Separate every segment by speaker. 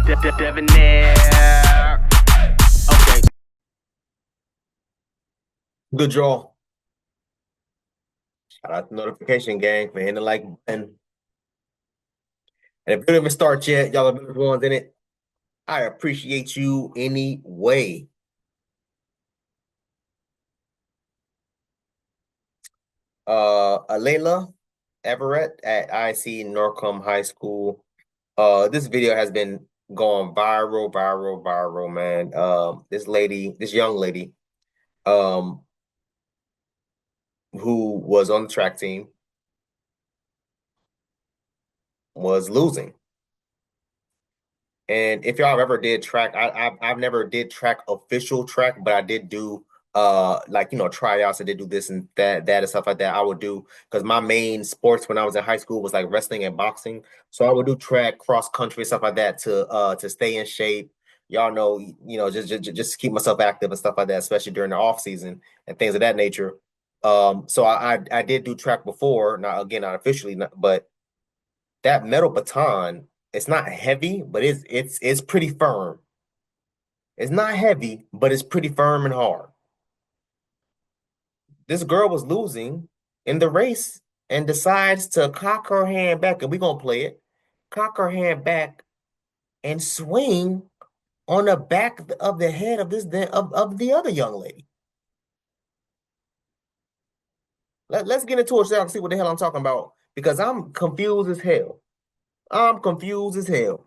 Speaker 1: Debonair. Okay.
Speaker 2: Good draw. Shout out to notification gang for hitting the like button. And if you didn't even start yet, y'all are the ones in it. I appreciate you anyway. Alaila Everett at IC Norcom High School. This video has been going viral, man. This young lady, um, who was on the track team was losing. And if y'all ever did track, I've never did track official track, but I did do like tryouts. I did do this and that and stuff like that. I would do because my main sports when I was in high school was like wrestling and boxing. So I would do track, cross country, stuff like that to stay in shape. Y'all know, just keep myself active and stuff like that, especially during the off season and things of that nature. So I did do track before, not officially, but that metal baton, it's not heavy, but it's pretty firm. It's not heavy, but it's pretty firm and hard. This girl was losing in the race and decides to cock her hand back, and we're gonna play it. Cock her hand back and swing on the back of the head of the other young lady. Let's get into it so I can see what the hell I'm talking about because I'm confused as hell. I'm confused as hell.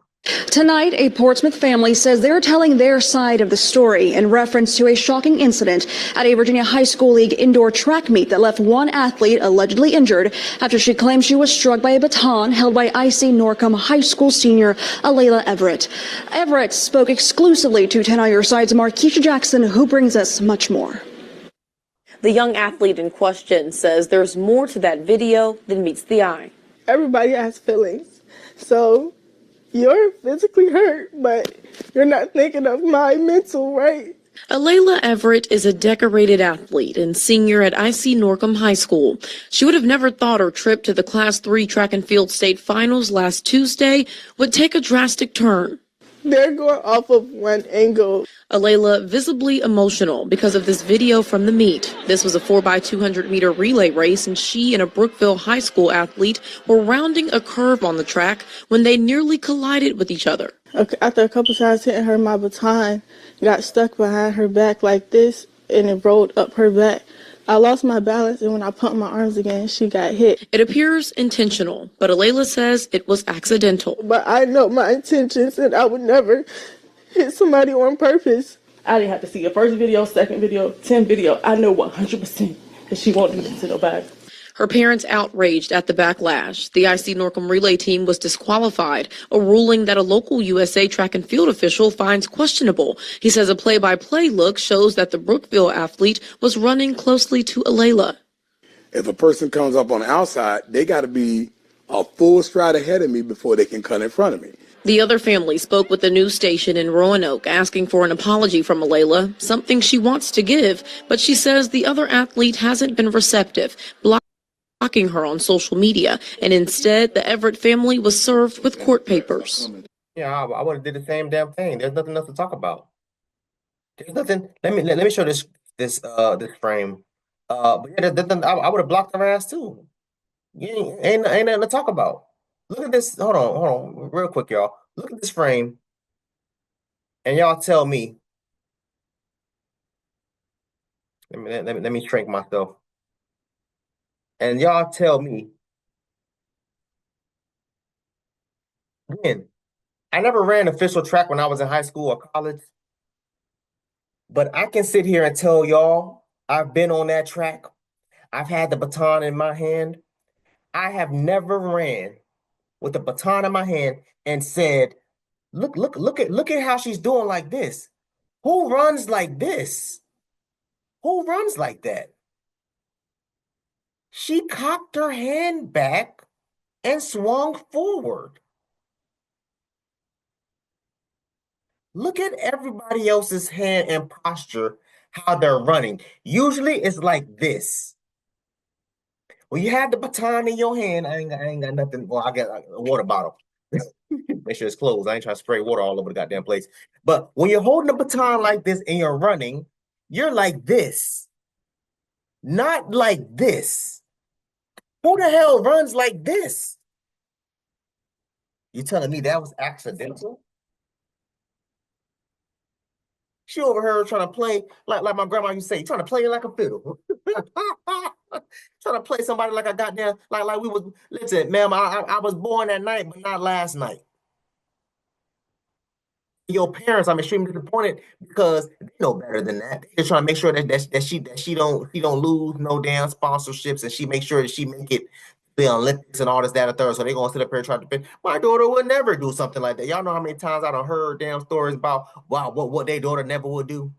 Speaker 3: Tonight, a Portsmouth family says they're telling their side of the story in reference to a shocking incident at a Virginia High School League indoor track meet that left one athlete allegedly injured after she claimed she was struck by a baton held by IC Norcom High School senior Alaila Everett. Everett spoke exclusively to 10 on Your Side's Markeisha Jackson, who brings us much more.
Speaker 4: The young athlete in question says there's more to that video than meets the eye.
Speaker 5: Everybody has feelings, so you're physically hurt, but you're not thinking of my mental, right?
Speaker 4: Alaila Everett is a decorated athlete and senior at IC Norcom High School. She would have never thought her trip to the Class 3 track and field state finals last Tuesday would take a drastic turn.
Speaker 5: They're going off of one angle.
Speaker 4: Alaila visibly emotional because of this video from the meet. This was a 4x200 meter relay race, and she and a Brookville High School athlete were rounding a curve on the track when they nearly collided with each other.
Speaker 5: After a couple times hitting her, my baton got stuck behind her back like this, and it rolled up her back. I lost my balance, and when I pumped my arms again, she got hit.
Speaker 4: It appears intentional, but Alaila says it was accidental.
Speaker 5: But I know my intentions, and I would never hit somebody on purpose. I didn't have to see the first video, second video, 10 video. I know 100% that she won't do this to nobody.
Speaker 4: Her parents outraged at the backlash. The IC Norcom relay team was disqualified, a ruling that a local USA track and field official finds questionable. He says a play-by-play look shows that the Brookville athlete was running closely to Alaila.
Speaker 6: If a person comes up on the outside, they got to be a full stride ahead of me before they can cut in front of me.
Speaker 4: The other family spoke with the news station in Roanoke asking for an apology from Alaila, something she wants to give, but she says the other athlete hasn't been receptive, blocking her on social media, and instead the Everett family was served with court papers.
Speaker 2: Yeah, I would have did the same damn thing. There's nothing else to talk about. There's nothing. Let me show this frame. But yeah, I would have blocked her ass too. You ain't nothing to talk about. Look at this. Hold on, real quick, y'all. Look at this frame, and y'all tell me. Let me shrink myself. And y'all tell me, again, I never ran official track when I was in high school or college, but I can sit here and tell y'all I've been on that track. I've had the baton in my hand. I have never ran with the baton in my hand and said, look at how she's doing like this. Who runs like this? Who runs like that? She cocked her hand back and swung forward. Look at everybody else's hand and posture, how they're running. Usually it's like this. When you have the baton in your hand, I ain't got nothing. Well, I got a water bottle. Make sure it's closed. I ain't trying to spray water all over the goddamn place. But when you're holding a baton like this and you're running, you're like this, not like this. Who the hell runs like this? You telling me that was accidental? She over here trying to play like my grandma used to say, trying to play like a fiddle. Trying to play somebody like a goddamn like we was. Listen, ma'am, I was born that night, but not last night. Your parents, I'm extremely disappointed because they know better than that. They just trying to make sure that she don't lose no damn sponsorships, and she make sure that she make it the Olympics and all this, that, and third. So they gonna sit up here and try to defend. My daughter would never do something like that. Y'all know how many times I done heard damn stories about wow what their daughter never would do.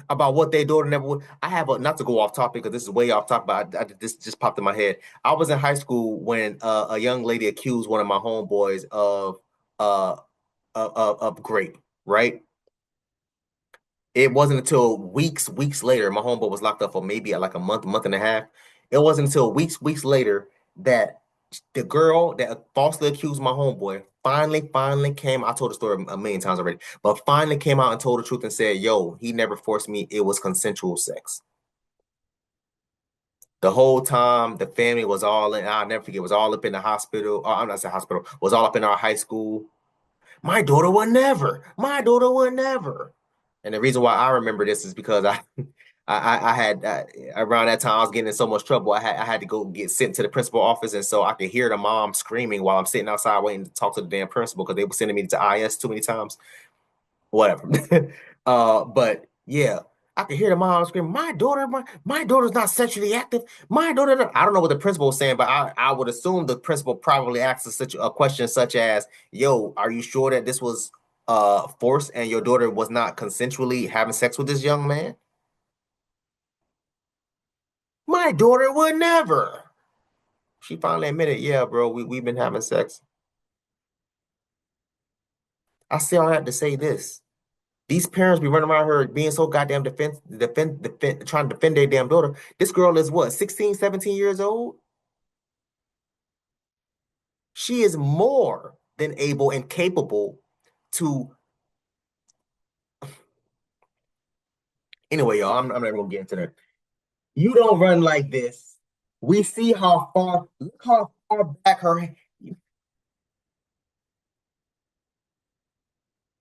Speaker 2: About what their daughter never would. I have a not to go off topic because this is way off topic, but this just popped in my head. I was in high school when a young lady accused one of my homeboys uh of grape, right? It wasn't until weeks later, my homeboy was locked up for maybe like a month and a half. It wasn't until weeks later that the girl that falsely accused my homeboy finally came. I told the story a million times already, but finally came out and told the truth and said, "Yo, he never forced me. It was consensual sex." The whole time, the family was all in. I'll never forget. Was all up in the hospital. I'm not saying hospital. Was all up in our high school. My daughter would never. My daughter would never. And the reason why I remember this is because I had around that time I was getting in so much trouble. I had to go get sent to the principal office, and so I could hear the mom screaming while I'm sitting outside waiting to talk to the damn principal because they were sending me to IS too many times. Whatever. But yeah, I could hear the mom screaming, my daughter's not sexually active. My daughter, I don't know what the principal was saying, but I would assume the principal probably asked such a question such as, "Yo, are you sure that this was forced and your daughter was not consensually having sex with this young man?" My daughter would never. She finally admitted, "Yeah, bro, we've been having sex." I say all that to say this. These parents be running around here being so goddamn trying to defend their damn daughter. This girl is what, 16, 17 years old? She is more than able and capable to. Anyway, y'all, I'm not gonna get into that. You don't run like this. We see how far, look how far back her.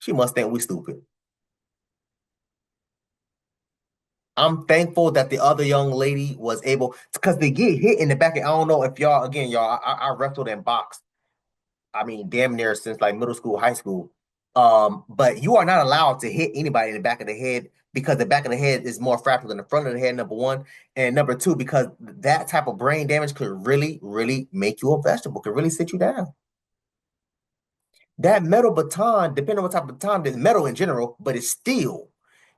Speaker 2: She must think we stupid. I'm thankful that the other young lady was able, because they get hit in the back. I don't know if y'all, again, y'all, I wrestled and boxed. I mean, damn near since like middle school, high school. But you are not allowed to hit anybody in the back of the head because the back of the head is more fragile than the front of the head, number one. And number two, because that type of brain damage could really make you a vegetable, could really sit you down. That metal baton, depending on what type of baton, there's metal in general, but it's steel.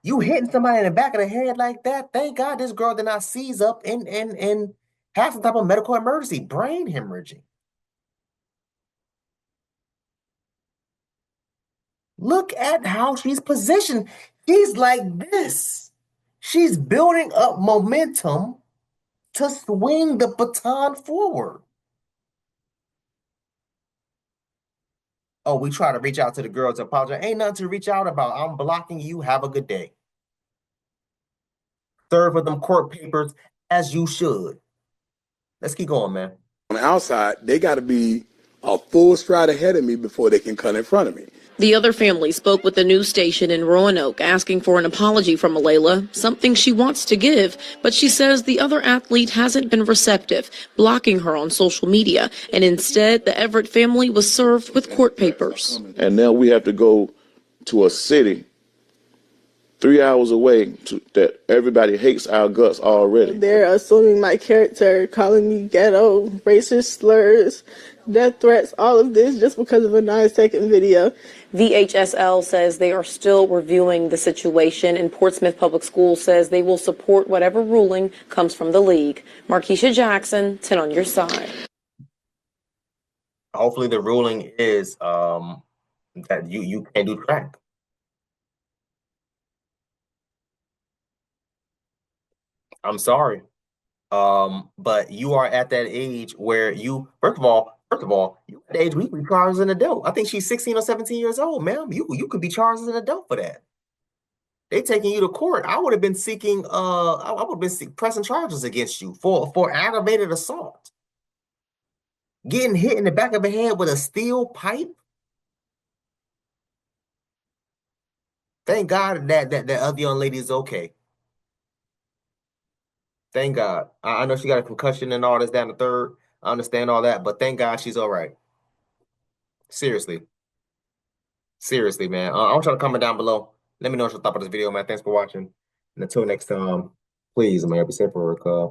Speaker 2: You hitting somebody in the back of the head like that, thank God this girl did not seize up and have some type of medical emergency, brain hemorrhaging. Look at how she's positioned. She's like this. She's building up momentum to swing the baton forward. Oh, we try to reach out to the girl to apologize. Ain't nothing to reach out about. I'm blocking you. Have a good day. Serve with them court papers as you should. Let's keep going, man.
Speaker 6: On the outside, they got to be a full stride ahead of me before they can cut in front of me.
Speaker 4: The other family spoke with the news station in Roanoke asking for an apology from Alaila, something she wants to give, but she says the other athlete hasn't been receptive, blocking her on social media, and instead the Everett family was served with court papers.
Speaker 7: And now we have to go to a city 3 hours away that everybody hates our guts already.
Speaker 5: They're assuming my character, calling me ghetto, racist slurs, death threats, all of this just because of a 9-second video.
Speaker 4: VHSL says they are still reviewing the situation, and Portsmouth Public Schools says they will support whatever ruling comes from the league. Markeisha Jackson, 10 on your side.
Speaker 2: Hopefully the ruling is that you can't do track. I'm sorry. But you are at that age where you, first of all, First of all, you at the age we be charged as an adult. I think she's 16 or 17 years old, ma'am. You could be charged as an adult for that. They taking you to court. I would have been seeking I would have been pressing charges against you for aggravated assault. Getting hit in the back of the head with a steel pipe. Thank God that other young lady is okay. Thank God. I know she got a concussion and all this down the third. I understand all that, but thank God she's all right. Seriously. Seriously, man. I want y'all to comment down below. Let me know what you thought about this video, man. Thanks for watching. And until next time, please, man, be safe for a